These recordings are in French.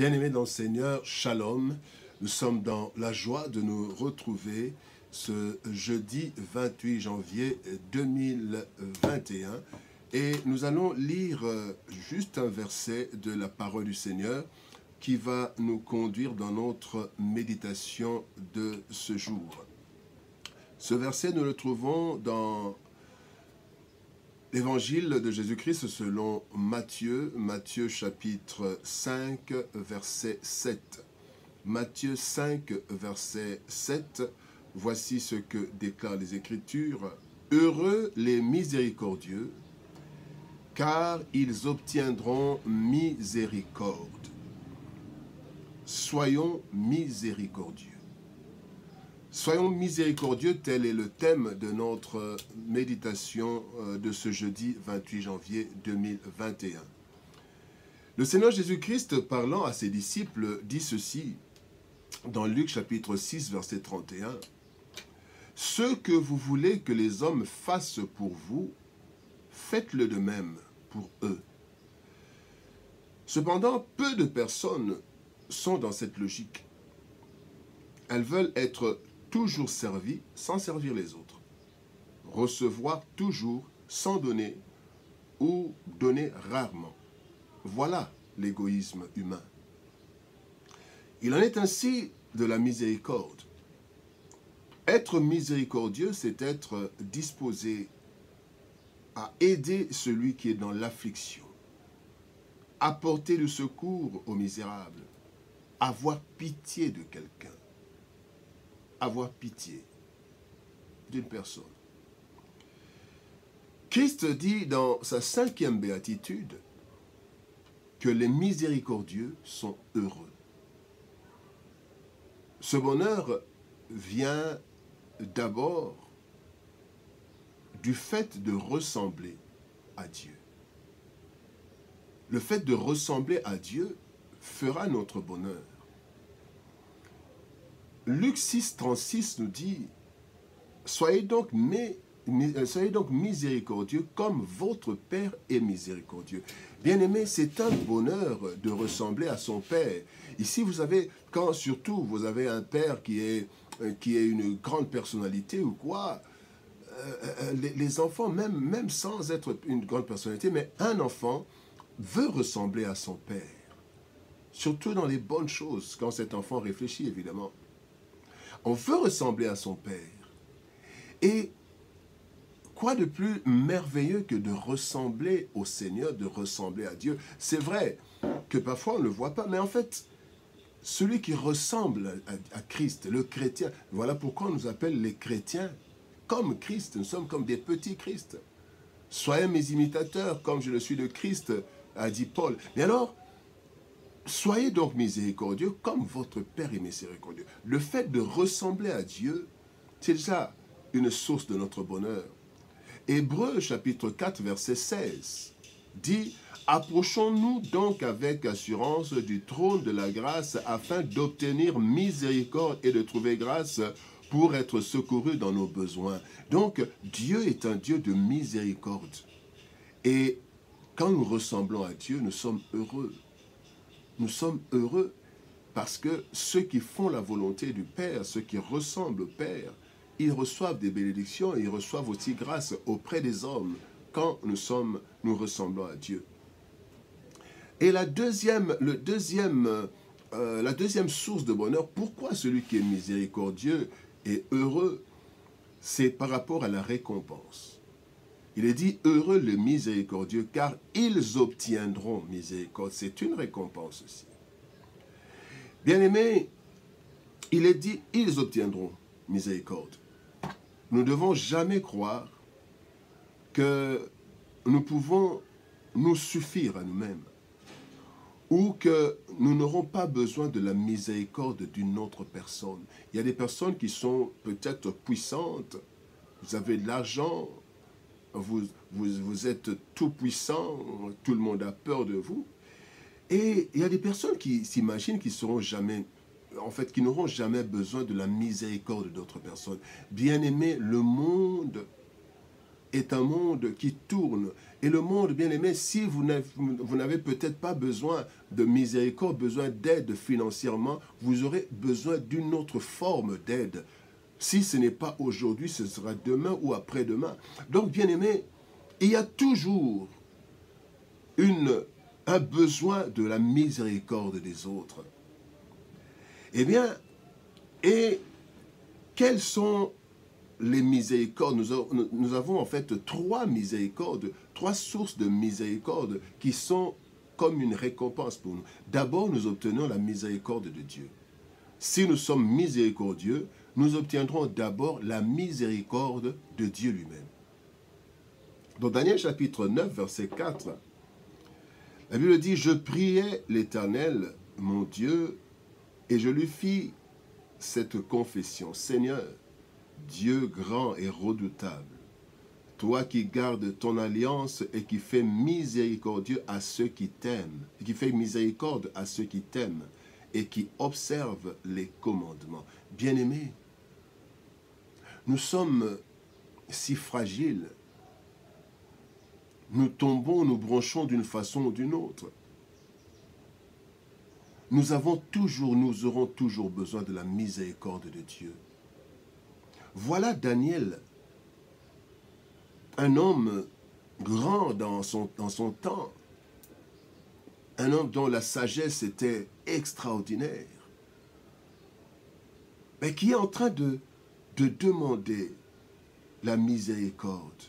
Bien-aimés dans le Seigneur, Shalom. Nous sommes dans la joie de nous retrouver ce jeudi 28 janvier 2021 et nous allons lire juste un verset de la parole du Seigneur qui va nous conduire dans notre méditation de ce jour. Ce verset, nous le trouvons dans l'Évangile de Jésus-Christ selon Matthieu, Matthieu chapitre 5, verset 7. Matthieu 5, verset 7, voici ce que déclarent les Écritures. « Heureux les miséricordieux, car ils obtiendront miséricorde. » Soyons miséricordieux. Soyons miséricordieux, tel est le thème de notre méditation de ce jeudi 28 janvier 2021. Le Seigneur Jésus-Christ, parlant à ses disciples, dit ceci dans Luc chapitre 6, verset 31. « Ce que vous voulez que les hommes fassent pour vous, faites-le de même pour eux. » Cependant, peu de personnes sont dans cette logique. Elles veulent être toujours servi sans servir les autres, recevoir toujours sans donner ou donner rarement. Voilà l'égoïsme humain. Il en est ainsi de la miséricorde. Être miséricordieux, c'est être disposé à aider celui qui est dans l'affliction, apporter le secours aux misérables, avoir pitié de quelqu'un. Avoir pitié d'une personne. Christ dit dans sa 5e béatitude que les miséricordieux sont heureux. Ce bonheur vient d'abord du fait de ressembler à Dieu. Le fait de ressembler à Dieu fera notre bonheur. Luc 6, 36 nous dit « Soyez donc miséricordieux comme votre Père est miséricordieux. » Bien-aimé, c'est un bonheur de ressembler à son Père. Ici, vous avez, quand surtout vous avez un Père qui est une grande personnalité ou quoi, les enfants, même sans être une grande personnalité, mais un enfant veut ressembler à son Père. Surtout dans les bonnes choses, quand cet enfant réfléchit, évidemment. On veut ressembler à son Père. Et quoi de plus merveilleux que de ressembler au Seigneur, de ressembler à Dieu? C'est vrai que parfois on ne le voit pas, mais en fait, celui qui ressemble à Christ, le chrétien, voilà pourquoi on nous appelle les chrétiens comme Christ. Nous sommes comme des petits Christ. Soyez mes imitateurs comme je le suis de Christ, a dit Paul. Mais alors, soyez donc miséricordieux comme votre Père est miséricordieux. Le fait de ressembler à Dieu, c'est déjà une source de notre bonheur. Hébreux chapitre 4 verset 16 dit « Approchons-nous donc avec assurance du trône de la grâce afin d'obtenir miséricorde et de trouver grâce pour être secourus dans nos besoins. » Donc Dieu est un Dieu de miséricorde. Et quand nous ressemblons à Dieu, nous sommes heureux. Nous sommes heureux parce que ceux qui font la volonté du Père, ceux qui ressemblent au Père, ils reçoivent des bénédictions et ils reçoivent aussi grâce auprès des hommes quand nous ressemblons à Dieu. Et la deuxième source de bonheur, pourquoi celui qui est miséricordieux est heureux, c'est par rapport à la récompense. Il est dit, heureux les miséricordieux, car ils obtiendront miséricorde. C'est une récompense aussi. Bien-aimés, il est dit, ils obtiendront miséricorde. Nous ne devons jamais croire que nous pouvons nous suffire à nous-mêmes ou que nous n'aurons pas besoin de la miséricorde d'une autre personne. Il y a des personnes qui sont peut-être puissantes, vous avez de l'argent, vous êtes tout puissant, tout le monde a peur de vous. Et il y a des personnes qui s'imaginent qu'ils seront jamais, en fait, qui n'auront jamais besoin de la miséricorde d'autres personnes. Bien-aimés, le monde est un monde qui tourne. Et le monde, bien aimé, si vous n'avez peut-être pas besoin de miséricorde, besoin d'aide financièrement, vous aurez besoin d'une autre forme d'aide. Si ce n'est pas aujourd'hui, ce sera demain ou après-demain. Donc, bien aimé, il y a toujours un besoin de la miséricorde des autres. Eh bien, et quelles sont les miséricordes? Nous avons en fait trois miséricordes, trois sources de miséricorde qui sont comme une récompense pour nous. D'abord, nous obtenons la miséricorde de Dieu. Si nous sommes miséricordieux, nous obtiendrons d'abord la miséricorde de Dieu lui-même. Dans Daniel chapitre 9, verset 4, la Bible dit « Je priai l'Éternel, mon Dieu, et je lui fis cette confession. Seigneur, Dieu grand et redoutable, toi qui gardes ton alliance et qui fais miséricordieux à ceux qui t'aiment, qui fais miséricorde à ceux qui t'aiment et qui observent les commandements. » Bien-aimés, nous sommes si fragiles. Nous tombons, nous branchons d'une façon ou d'une autre. Nous aurons toujours besoin de la miséricorde de Dieu. Voilà Daniel, un homme grand dans son temps, un homme dont la sagesse était extraordinaire, mais qui est en train de demander la miséricorde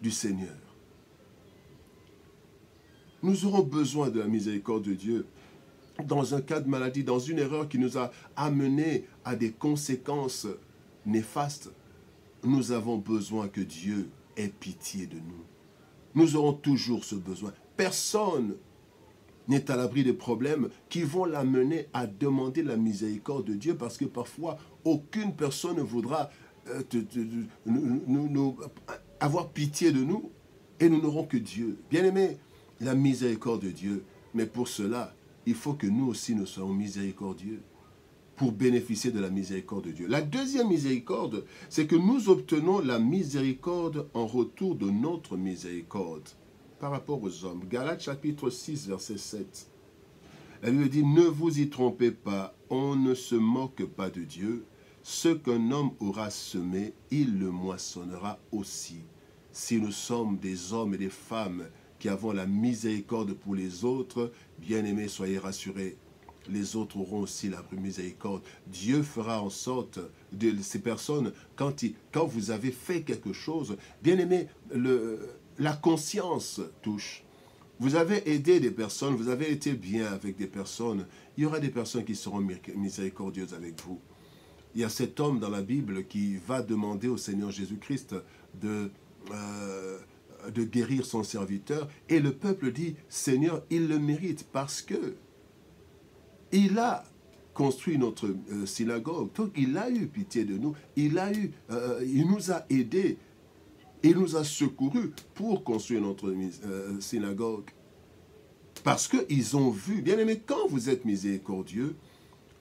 du Seigneur. Nous aurons besoin de la miséricorde de Dieu dans un cas de maladie, dans une erreur qui nous a amenés à des conséquences néfastes. Nous avons besoin que Dieu ait pitié de nous. Nous aurons toujours ce besoin. Personne n'est à l'abri des problèmes qui vont l'amener à demander la miséricorde de Dieu, parce que parfois, aucune personne ne voudra avoir pitié de nous, et nous n'aurons que Dieu. Bien-aimés, la miséricorde de Dieu, mais pour cela, il faut que nous aussi nous soyons miséricordieux pour bénéficier de la miséricorde de Dieu. La deuxième miséricorde, c'est que nous obtenons la miséricorde en retour de notre miséricorde par rapport aux hommes. Galates chapitre 6, verset 7. La Bible dit « Ne vous y trompez pas, on ne se moque pas de Dieu. Ce qu'un homme aura semé, il le moissonnera aussi. » Si nous sommes des hommes et des femmes qui avons la miséricorde pour les autres, bien-aimés, soyez rassurés, les autres auront aussi la miséricorde. Dieu fera en sorte de ces personnes, quand vous avez fait quelque chose, bien-aimés, la conscience touche. Vous avez aidé des personnes, vous avez été bien avec des personnes, il y aura des personnes qui seront miséricordieuses avec vous. Il y a cet homme dans la Bible qui va demander au Seigneur Jésus-Christ de guérir son serviteur, et le peuple dit « Seigneur, il le mérite parce que il a construit notre synagogue, donc il a eu pitié de nous, il nous a aidés, il nous a secourus pour construire notre synagogue. » Parce qu'ils ont vu, bien aimé, quand vous êtes miséricordieux,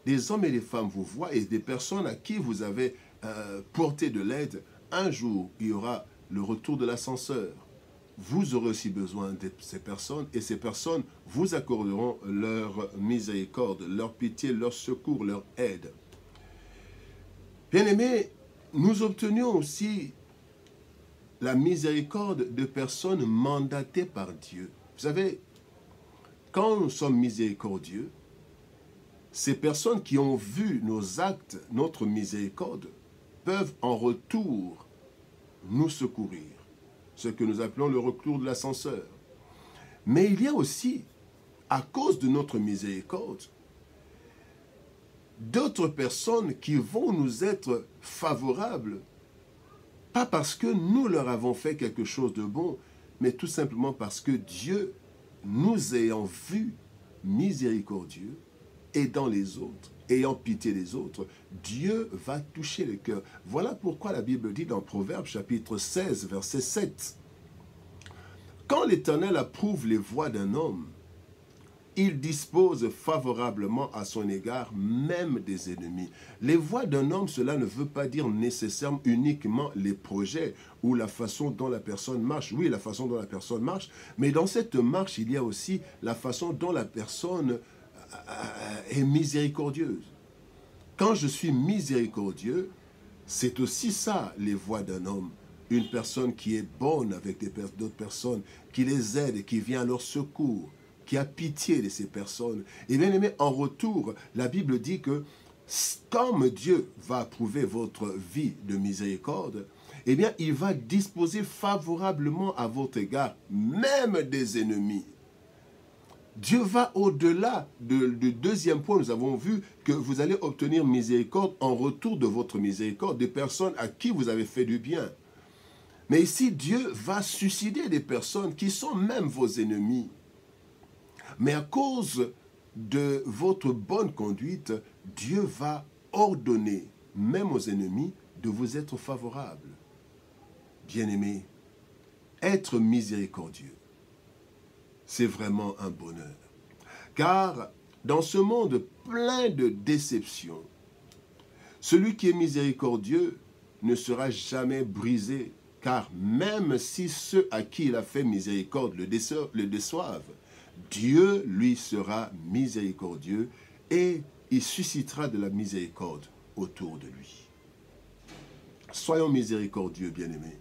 des hommes et des femmes vous voient, et des personnes à qui vous avez porté de l'aide, un jour, il y aura le retour de l'ascenseur. Vous aurez aussi besoin de ces personnes, et ces personnes vous accorderont leur miséricorde, leur pitié, leur secours, leur aide. Bien-aimés, nous obtenions aussi la miséricorde de personnes mandatées par Dieu. Vous savez, quand nous sommes miséricordieux, ces personnes qui ont vu nos actes, notre miséricorde, peuvent en retour nous secourir. Ce que nous appelons le retour de l'ascenseur. Mais il y a aussi, à cause de notre miséricorde, d'autres personnes qui vont nous être favorables, pas parce que nous leur avons fait quelque chose de bon, mais tout simplement parce que Dieu, nous ayant vus miséricordieux, aidant les autres, ayant pitié des autres, Dieu va toucher le cœur. Voilà pourquoi la Bible dit dans Proverbes chapitre 16, verset 7, « Quand l'Éternel approuve les voies d'un homme, il dispose favorablement à son égard, même des ennemis. Les voies d'un homme, cela ne veut pas dire nécessairement uniquement les projets ou la façon dont la personne marche. Oui, la façon dont la personne marche, mais dans cette marche, il y a aussi la façon dont la personne est miséricordieuse. Quand je suis miséricordieux, c'est aussi ça, les voies d'un homme. Une personne qui est bonne avec d'autres personnes, qui les aide et qui vient à leur secours, qui a pitié de ces personnes. Et bien aimé, en retour, la Bible dit que comme Dieu va approuver votre vie de miséricorde, eh bien, il va disposer favorablement à votre égard, même des ennemis. Dieu va au-delà du deuxième point. Nous avons vu que vous allez obtenir miséricorde en retour de votre miséricorde, des personnes à qui vous avez fait du bien. Mais ici, Dieu va susciter des personnes qui sont même vos ennemis. Mais à cause de votre bonne conduite, Dieu va ordonner, même aux ennemis, de vous être favorables. Bien-aimés, être miséricordieux, c'est vraiment un bonheur. Car dans ce monde plein de déceptions, celui qui est miséricordieux ne sera jamais brisé, car même si ceux à qui il a fait miséricorde le déçoivent, Dieu lui sera miséricordieux et il suscitera de la miséricorde autour de lui. Soyons miséricordieux, bien-aimés.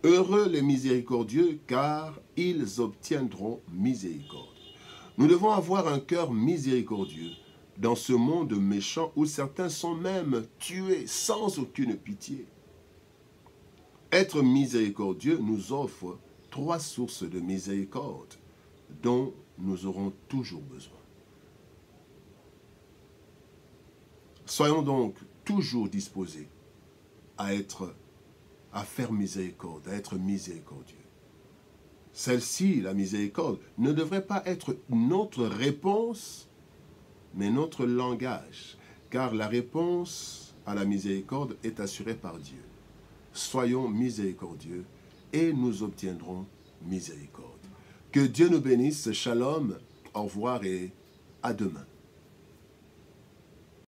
Heureux les miséricordieux, car ils obtiendront miséricorde. Nous devons avoir un cœur miséricordieux dans ce monde méchant où certains sont même tués sans aucune pitié. Être miséricordieux nous offre 3 sources de miséricorde dont nous aurons toujours besoin. Soyons donc toujours disposés à faire miséricorde, à être miséricordieux. Celle-ci, la miséricorde, ne devrait pas être notre réponse, mais notre langage, car la réponse à la miséricorde est assurée par Dieu. Soyons miséricordieux et nous obtiendrons miséricorde. Que Dieu nous bénisse. Shalom, au revoir et à demain.